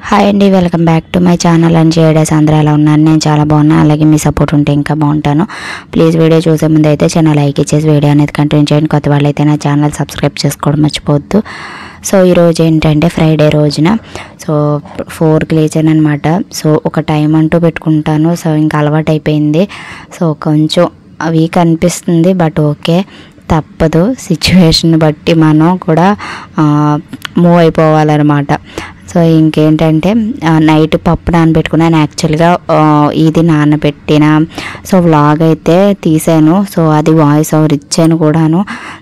Hi అండి, welcome back to my channel. And Zydus అందరూ ఎలా ఉన్నాను? నేను చాలా బాగున్నాను. అలాగే మీ సపోర్ట్ ఉంటే ఇంకా బాగుంటాను. ప్లీజ్ వీడియో చూసే ముందు అయితే ఛానల్ లైక్ ఇచ్చేసి వీడియో అనేది కంటిన్యూ చేయండి. కొత్త వాళ్ళు అయితే నా ఛానల్ సబ్స్క్రైబ్ చేసుకోవడం మర్చిపోవద్దు. సో ఈరోజు ఏంటంటే ఫ్రైడే రోజున 4కి లేచాను అనమాట. సో ఒక టైం అంటూ పెట్టుకుంటాను. సో ఇంకా అలవాటు అయిపోయింది. సో కొంచెం వీక్ అనిపిస్తుంది, బట్ ఓకే, తప్పదు. సిచ్యువేషన్ బట్టి మనం కూడా మూవ్ అయిపోవాలన్నమాట. సో ఇంకేంటంటే నైట్ పప్పు నానబెట్టుకున్నాను. యాక్చువల్గా ఇది నానబెట్టిన వ్లాగ్ అయితే తీసాను. సో అది వాయిస్ ఓవర్ ఇచ్చాను కూడాను.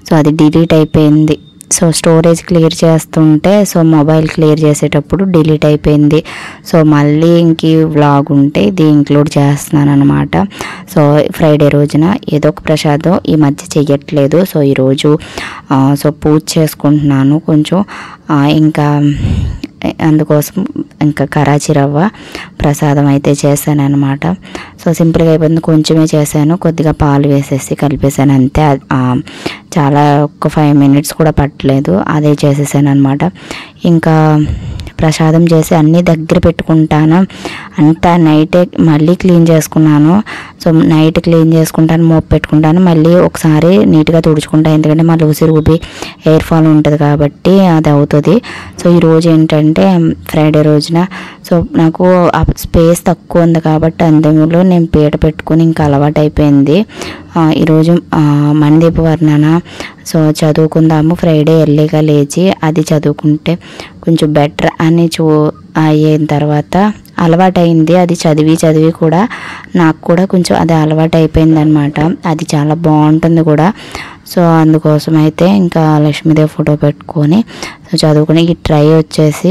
సో అది డిలీట్ అయిపోయింది. సో స్టోరేజ్ క్లియర్ చేస్తుంటే మొబైల్ క్లియర్ చేసేటప్పుడు డిలీట్ అయిపోయింది. సో మళ్ళీ ఇంక వ్లాగ్ ఉంటే ఇది ఇంక్లూడ్ చేస్తున్నాను అనమాట. సో ఫ్రైడే రోజున ఏదో ఒక ప్రసాదం ఈ మధ్య చెయ్యట్లేదు. సో ఈరోజు పూజ చేసుకుంటున్నాను కొంచెం. ఇంకా అందుకోసం ఇంకా కరాచీ రవ్వ ప్రసాదం అయితే చేశాను అనమాట. సో సింపుల్గా అయిపోయింది. కొంచెమే చేశాను, కొద్దిగా పాలు వేసేసి కలిపేసాను అంతే. చాలా ఒక 5 మినిట్స్ కూడా పట్టలేదు, అదే చేసేసాను అనమాట. ఇంకా ప్రసాదం చేసి అన్నీ దగ్గర పెట్టుకుంటాను. అంతా నైటే మళ్ళీ క్లీన్ చేసుకున్నాను. సో నైట్ క్లీన్ చేసుకుంటాను, మోపు పెట్టుకుంటాను, మళ్ళీ ఒకసారి నీట్గా తుడుచుకుంటాను. ఎందుకంటే మళ్ళీ ఉసిరి ఊపి ఎయిర్ ఫాల్ ఉంటుంది కాబట్టి అది అవుతుంది. సో ఈరోజు ఏంటంటే ఫ్రైడే రోజున నాకు స్పేస్ తక్కువ ఉంది కాబట్టి అందులో నేను పీట పెట్టుకుని ఇంకా అలవాటు అయిపోయింది. ఈరోజు మణిదీప వర్ణన చదువుకుందాము, ఫ్రైడే ఎర్లీగా లేచి అది చదువుకుంటే కొంచెం బెటర్ అని అయిన తర్వాత అలవాటైంది. అది చదివి కూడా నాకు కూడా కొంచెం అది అలవాటు అయిపోయింది అనమాట. అది చాలా బాగుంటుంది కూడా. సో అందుకోసం అయితే ఇంకా లక్ష్మీదేవి ఫోటో పెట్టుకొని చదువుకుని ఈ ట్రై వచ్చేసి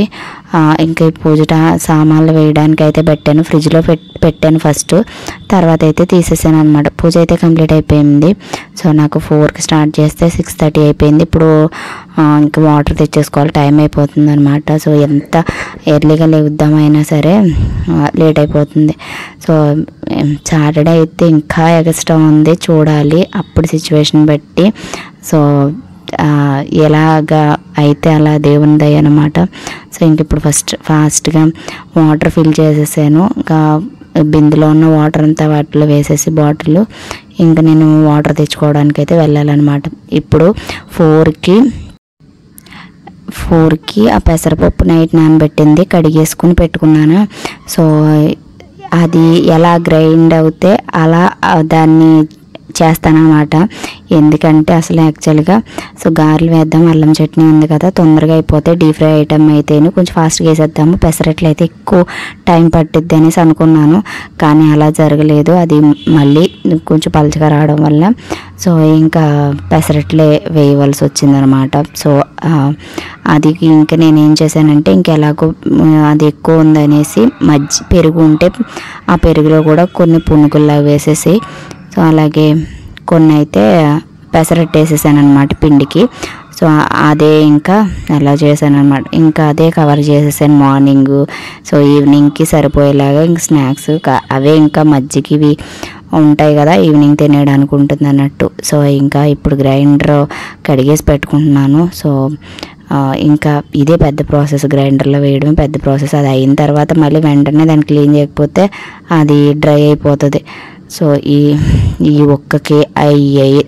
ఇంకా ఈ పూజ సామాన్లు వేయడానికి అయితే పెట్టాను. ఫ్రిడ్జ్లో పెట్టాను ఫస్ట్, తర్వాత అయితే తీసేసాను అనమాట. పూజ అయితే కంప్లీట్ అయిపోయింది. సో నాకు 4కి స్టార్ట్ చేస్తే 6:30 అయిపోయింది. ఇప్పుడు ఇంకా వాటర్ తెచ్చేసుకోవాలి, టైం అయిపోతుంది అనమాట. సో ఎంత ఎర్లీగా లేద్దామైనా సరే లేట్ అయిపోతుంది. సో సాటర్డే అయితే ఇంకా ఎక్స్ట్రా ఉంది, చూడాలి అప్పుడు సిచ్యువేషన్ బట్టి. సో ఎలాగా అయితే అలా దేవుని దయ అనమాట. సో ఇంక ఇప్పుడు ఫాస్ట్గా వాటర్ ఫిల్ చేసేసాను. ఇంకా బిందులో ఉన్న వాటర్ అంతా వాటిలో వేసేసి బాటిల్ ఇంకా నేను వాటర్ తెచ్చుకోవడానికి అయితే వెళ్ళాలన్నమాట. ఇప్పుడు 4కి ఆ పెసరపప్పు నైట్ నానబెట్టింది కడిగేసుకుని పెట్టుకున్నాను. సో అది ఎలా గ్రైండ్ అవుతే అలా దాన్ని చేస్తానన్నమాట. ఎందుకంటే అసలు యాక్చువల్గా గారెలు వేద్దాం, అల్లం చట్నీ ఉంది కదా, తొందరగా అయిపోతే డీప్ ఫ్రై ఐటమ్ అయితే కొంచెం ఫాస్ట్గా వేసేద్దాము, పెసరట్లు అయితే ఎక్కువ టైం పట్టిద్ది అనేసి అనుకున్నాను. కానీ అలా జరగలేదు, అది మళ్ళీ కొంచెం పలచగా రావడం వల్ల సో ఇంకా పెసరట్లే వేయవలసి వచ్చిందనమాట. సో అది ఇంకా నేనేం చేశానంటే ఇంకెలాగో అది ఎక్కువ ఉందనేసి పెరుగు ఉంటే ఆ పెరుగులో కూడా కొన్ని పునుగుల్లా వేసేసి సో అలాగే కొన్ని అయితే పెసరట్టు వేసేసాను అనమాట పిండికి. సో అదే ఇంకా అలా చేశాను అనమాట. ఇంకా అదే కవర్ చేసేసాను మార్నింగ్. సో ఈవినింగ్కి సరిపోయేలాగా ఇంక స్నాక్స్ అవే ఇంకా మజ్జిగివి ఉంటాయి కదా, ఈవినింగ్ తినేయడానికి ఉంటుంది అన్నట్టు. సో ఇంకా ఇప్పుడు గ్రైండర్ కడిగేసి పెట్టుకుంటున్నాను. సో ఇంకా ఇదే పెద్ద ప్రాసెస్, గ్రైండర్లో వేయడమే పెద్ద ప్రాసెస్. అది అయిన తర్వాత మళ్ళీ వెంటనే దాన్ని క్లీన్ చేయకపోతే అది డ్రై అయిపోతుంది. సో ఈ ఒక్కకి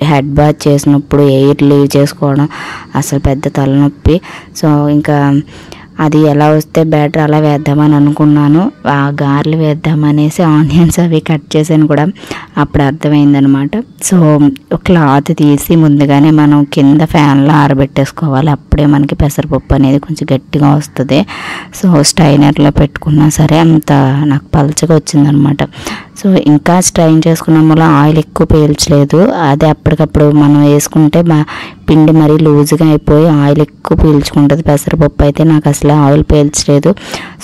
హెడ్ బాత్ చేసినప్పుడు ఎయిర్ లీవ్ చేసుకోవడం అసలు పెద్ద తలనొప్పి. సో ఇంకా అది ఎలా వస్తే బెటర్ అలా వేద్దామని అనుకున్నాను. ఆ గారెలు వేద్దామనేసి ఆనియన్స్ అవి కట్ చేసాను కూడా, అప్పుడు అర్థమైందనమాట. సో క్లాత్ తీసి ముందుగానే మనం కింద ఫ్యాన్లో ఆరబెట్టేసుకోవాలి, అప్పుడే మనకి పెసరపప్పు అనేది కొంచెం గట్టిగా వస్తుంది. సో స్ట్రైనర్లో పెట్టుకున్నా సరే అంత నాకు పలచగా వచ్చిందనమాట. సో ఇంకా స్ట్రైన్ చేసుకున్నాం వల్ల ఆయిల్ ఎక్కువ పీల్చలేదు. అదే అప్పటికప్పుడు మనం వేసుకుంటే పిండి మరీ లూజ్గా అయిపోయి ఆయిల్ ఎక్కువ పీల్చుకుంటుంది. పెసరపప్పు అయితే నాకు అసలు ఆయిల్ పీల్చలేదు.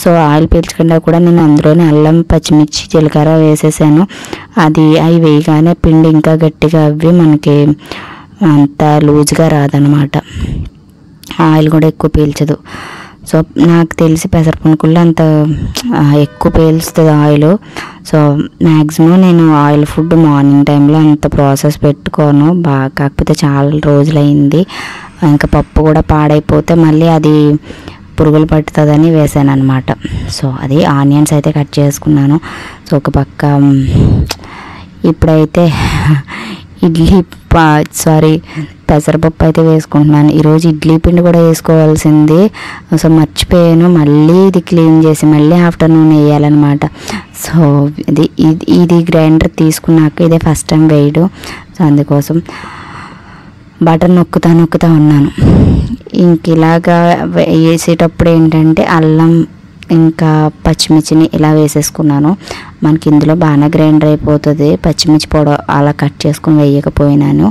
సో ఆయిల్ పీల్చకుండా కూడా నేను అందులోనే అల్లం, పచ్చిమిర్చి, జీలకర్ర వేసేసాను. అవి వేయగానే పిండి ఇంకా గట్టిగా అవి మనకి అంత లూజ్గా రాదనమాట, ఆయిల్ కూడా ఎక్కువ పీల్చదు. సో నాకు తెలిసి పెసర పునుకుల్లో అంత ఎక్కువ పీల్చుతుంది ఆయిల్. సో మ్యాక్సిమం నేను ఆయిల్ ఫుడ్ మార్నింగ్ టైంలో అంత ప్రాసెస్ పెట్టుకోను కాకపోతే చాలా రోజులైంది. ఇంకా పప్పు కూడా పాడైపోతే మళ్ళీ అది పురుగులు పట్టుతుందని వేసాను అనమాట. సో అది ఆనియన్స్ అయితే కట్ చేసుకున్నాను. సో ఒక పక్క ఇప్పుడైతే పెసరపప్పు అయితే వేసుకుంటున్నాను. ఈరోజు ఇడ్లీ పిండి కూడా వేసుకోవాల్సింది. సో మర్చిపోయాను, మళ్ళీ ఇది క్లీన్ చేసి మళ్ళీ ఆఫ్టర్నూన్ వేయాలన్నమాట. సో ఇది గ్రైండర్ తీసుకున్నాక ఇదే ఫస్ట్ టైం వేయడం. సో అందుకోసం బటన్ నొక్కుతా ఉన్నాను. ఇంక ఇలాగా వేసేటప్పుడు ఏంటంటే అల్లం ఇంకా పచ్చిమిర్చిని ఇలా వేసేసుకున్నాను. మనకి ఇందులో బాగానే గ్రైండర్ అయిపోతుంది. పచ్చిమిర్చి పొడ అలా కట్ చేసుకొని వేయకపోయినాను.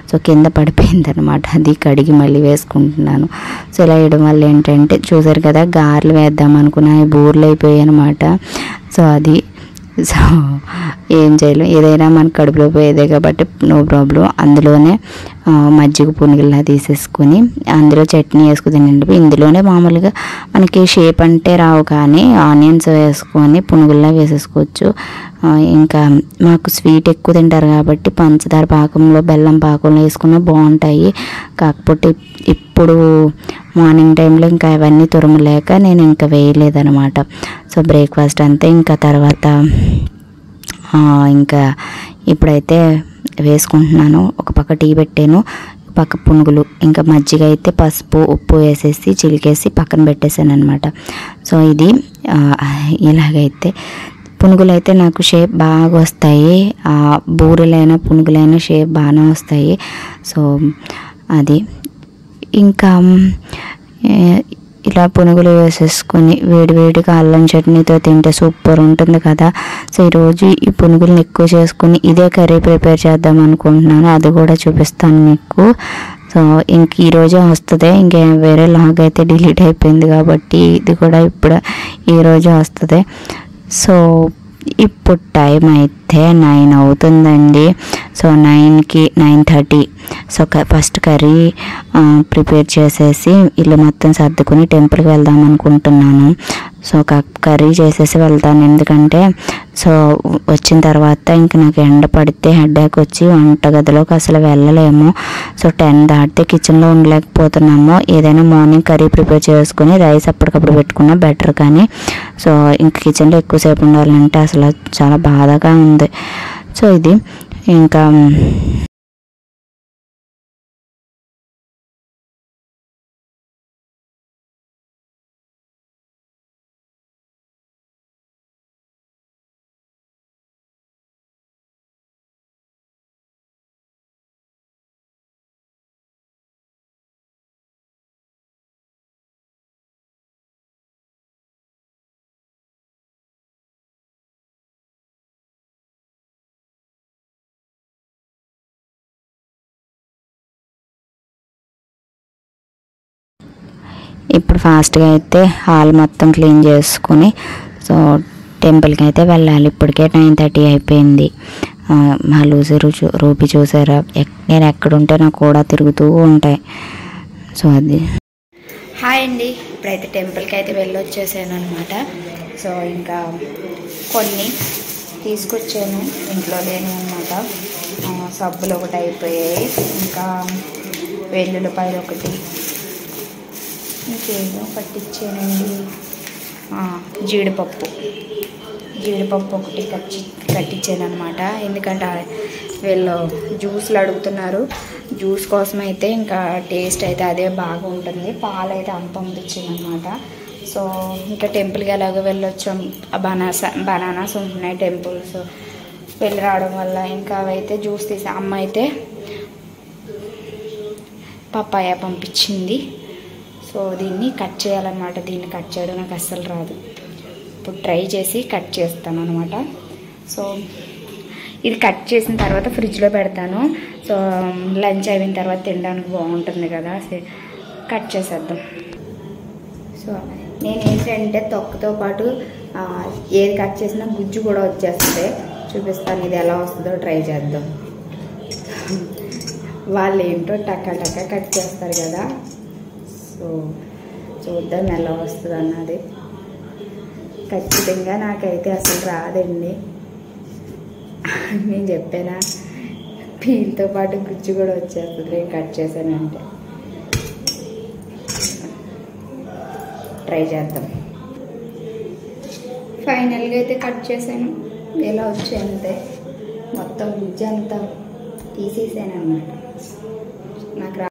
సో కింద పడిపోయింది అనమాట. అది కడిగి మళ్ళీ వేసుకుంటున్నాను. సో ఇలా వేయడం వల్ల ఏంటంటే చూసారు కదా, గారెలు వేద్దాం అనుకున్నా బూరెలు అయిపోయాయి అనమాట. సో ఏం చేయలేం, ఏదైనా మనకు కడుపులో పోయేదే కాబట్టి నో ప్రాబ్లం. అందులోనే మజ్జిగ పునుగుల్లా తీసేసుకొని అందులో చట్నీ వేసుకుని తినండి. ఇందులోనే మామూలుగా మనకి షేప్ అంటే రావు, కానీ ఆనియన్స్ వేసుకొని పునుగుల్లా వేసేసుకోవచ్చు. ఇంకా మాకు స్వీట్ ఎక్కువ తింటారు కాబట్టి పంచదార పాకంలో బెల్లం పాకంలో వేసుకున్నా బాగుంటాయి. కాకపోతే ఇప్పుడు మార్నింగ్ టైంలో ఇంకా అవన్నీ తురమలేక నేను ఇంకా వేయలేదనమాట. సో బ్రేక్ఫాస్ట్ అంతే. ఇంకా తర్వాత ఇంకా ఇప్పుడైతే వేసుకుంటున్నాను. ఒక పక్క టీ పెట్టాను, పక్క పునుగులు, ఇంకా మజ్జిగ అయితే పసుపు ఉప్పు వేసేసి చిలికేసి పక్కన పెట్టేశాను అనమాట. సో ఇది ఇలాగైతే పునుగులు అయితే నాకు షేప్ బాగా వస్తాయి. బూరెలైనా పునుగులైనా షేప్ బాగానే వస్తాయి. సో అది ఇంకా ఇలా పునుగులు వేసేసుకొని వేడివేడిగా అల్లం చట్నీతో తింటే సూపర్ ఉంటుంది కదా. సో ఈరోజు ఈ పునుగులను ఎక్కువ చేసుకుని ఇదే కర్రీ ప్రిపేర్ చేద్దాం అనుకుంటున్నాను. అది కూడా చూపిస్తాను మీకు. సో ఇంక ఈరోజే వస్తుంది. ఇంకే వేరే లాగ్ అయితే డిలీట్ అయిపోయింది కాబట్టి ఇది కూడా ఇప్పుడు ఈరోజే వస్తుంది. సో ఇప్పుడు టైం అయితే 9 అవుతుందండి. So 9:30. So first curry prepare చేసేసి ఇల్లు మొత్తం సర్దుకుని టెంపుల్కి వెళ్దాం అనుకుంటున్నాను. సో కర్రీ చేసేసి వెళ్తాను, ఎందుకంటే సో వచ్చిన తర్వాత ఇంక నాకు ఎండ పడితే హెడేక్ వచ్చి వంటగదిలోకి అసలు వెళ్ళలేము. సో 10 దాటితే కిచెన్లో ఉండలేకపోతున్నాము. ఏదైనా మార్నింగ్ కర్రీ ప్రిపేర్ చేసుకుని రైస్ అప్పటికప్పుడు పెట్టుకున్నా బెటర్, కానీ సో ఇంక కిచెన్లో ఎక్కువసేపు ఉండాలంటే అసలు చాలా బాధగా ఉంది. సో ఇది ఇంకా ఇప్పుడు ఫాస్ట్గా అయితే హాల్ మొత్తం క్లీన్ చేసుకుని సో టెంపుల్కి అయితే వెళ్ళాలి. ఇప్పటికే 9:30 అయిపోయింది. మా రూపి చూసారా, నేను ఎక్కడుంటే నాకు కూడా తిరుగుతూ ఉంటాయి. సో అది హాయ్ అండి. ఇప్పుడైతే టెంపుల్కి అయితే వెళ్ళొచ్చేసాను అనమాట. సో ఇంకా కొన్ని తీసుకొచ్చాను, ఇంట్లో లేను అనమాట. సబ్బులు ఒకటి అయిపోయాయి, ఇంకా వెల్లుల్లిపాయలు ఒకటి, ఇంకేదో పట్టించానండి. జీడిపప్పు ఒకటి కట్టించాను అనమాట. ఎందుకంటే వీళ్ళు జ్యూస్లు అడుగుతున్నారు. జ్యూస్ కోసం అయితే ఇంకా టేస్ట్ అయితే అదే బాగా ఉంటుంది. పాలు అయితే పంపించాను అనమాట. సో ఇంకా టెంపుల్కి ఎలాగో వెళ్ళొచ్చాం. బనానాస్ ఉంటున్నాయి టెంపుల్స్ వెళ్ళి రావడం వల్ల, ఇంకా అవైతే జ్యూస్ తీసి అమ్మ అయితే పప్పాయ పంపించింది. సో దీన్ని కట్ చేయాలన్నమాట. దీన్ని కట్ చేయడం నాకు అస్సలు రాదు. ఇప్పుడు ట్రై చేసి కట్ చేస్తాను అనమాట. సో ఇది కట్ చేసిన తర్వాత ఫ్రిడ్జ్లో పెడతాను. సో లంచ్ అయిన తర్వాత తినడానికి బాగుంటుంది కదా. కట్ చేసేద్దాం. సో నేను ఏంటంటే తొక్కతో పాటు ఏది కట్ చేసినా గుజ్జు కూడా వచ్చేస్తుంది. చూపిస్తాను ఇది ఎలా వస్తుందో, ట్రై చేద్దాం. వాళ్ళు ఏంటో టక్క కట్ చేస్తారు కదా. సో చూద్దాం ఎలా వస్తుంది అన్నది. ఖచ్చితంగా నాకైతే అసలు రాదండి. నేను చెప్పానా, పీల్తో పాటు గుజ్జు కూడా వచ్చేస్తుంది నేను కట్ చేశానంటే. ట్రై చేద్దాం. ఫైనల్గా అయితే కట్ చేశాను. ఎలా వచ్చాయంతే మొత్తం గుజ్జు అంతా తీసేసాను అన్నమాట. నాకు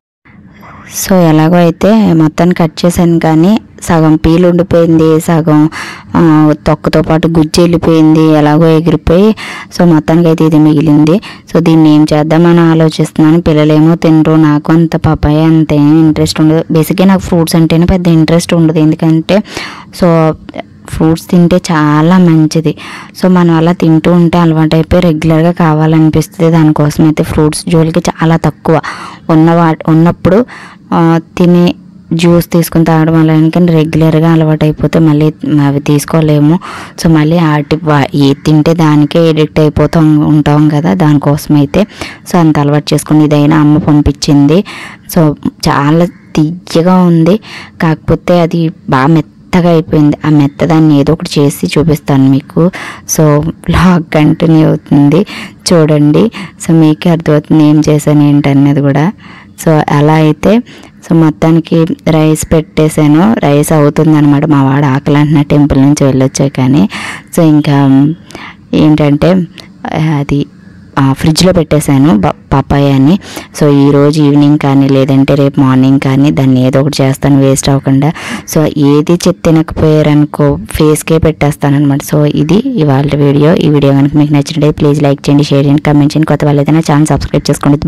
సో ఎలాగో అయితే మొత్తాన్ని కట్ చేశాను, కానీ సగం పీలు ఉండిపోయింది, సగం తొక్కతో పాటు గుజ్జు వెళ్ళిపోయింది, ఎలాగో ఎగిరిపోయి. సో మొత్తానికి అయితే ఇది మిగిలింది. సో దీన్ని ఏం చేద్దామని ఆలోచిస్తున్నాను. పిల్లలేమో తినరు, నాకు అంత పపాయ అంత ఏం ఇంట్రెస్ట్ ఉండదు. బేసిక్గా నాకు ఫ్రూట్స్ అంటేనే పెద్ద ఇంట్రెస్ట్ ఉండదు, ఎందుకంటే సో ఫ్రూట్స్ తింటే చాలా మంచిది. సో మనం అలా తింటూ ఉంటే అలవాటు అయిపోయి రెగ్యులర్గా కావాలనిపిస్తుంది. దానికోసం అయితే ఫ్రూట్స్ జోలికి చాలా తక్కువ ఉన్నప్పుడు తిని జ్యూస్ తీసుకుని తాగడం వల్ల, కానీ రెగ్యులర్గా అలవాటు అయిపోతే మళ్ళీ అవి తీసుకోలేము. సో మళ్ళీ ఏ తింటే దానికే ఎడిక్ట్ అయిపోతూ ఉంటాం కదా, దానికోసం అయితే సో అంత అలవాటు చేసుకుని ఇదైనా అమ్మ పంపించింది. సో చాలా తియ్యగా ఉంది, కాకపోతే అది బాగా మెత్తగా అయిపోయింది. ఆ మెత్తదాన్ని ఏదో ఒకటి చేసి చూపిస్తాను మీకు. సో బ్లాగ్ కంటిన్యూ అవుతుంది చూడండి. సో మీకే అర్థమవుతుంది ఏం చేశాను ఏంటనేది కూడా. సో అలా అయితే సో మొత్తానికి రైస్ పెట్టేశాను. రైస్ అవుతుంది అనమాట. మా వాడు ఆకలి అంటున్న టెంపుల్ నుంచి వెళ్ళొచ్చా, కానీ సో ఇంకా ఏంటంటే అది ఫ్రిడ్జ్లో పెట్టేశాను పపాయాని. సో ఈరోజు ఈవినింగ్ కానీ లేదంటే రేపు మార్నింగ్ కానీ దాన్ని ఏదో ఒకటి చేస్తాను, వేస్ట్ అవ్వకుండా. సో ఏది తినకపోయారనుకో ఫేస్కే పెట్టేస్తాను అనమాట. సో ఇది ఇవాళ వీడియో. ఈ వీడియో కనుక మీకు నచ్చినట్లయితే ప్లీజ్ లైక్ చేయండి, షేర్ చేయండి, కామెంట్ చేయండి. కొత్త వాళ్ళైతే నా ఛానల్ సబ్స్క్రైబ్ చేసుకోండి.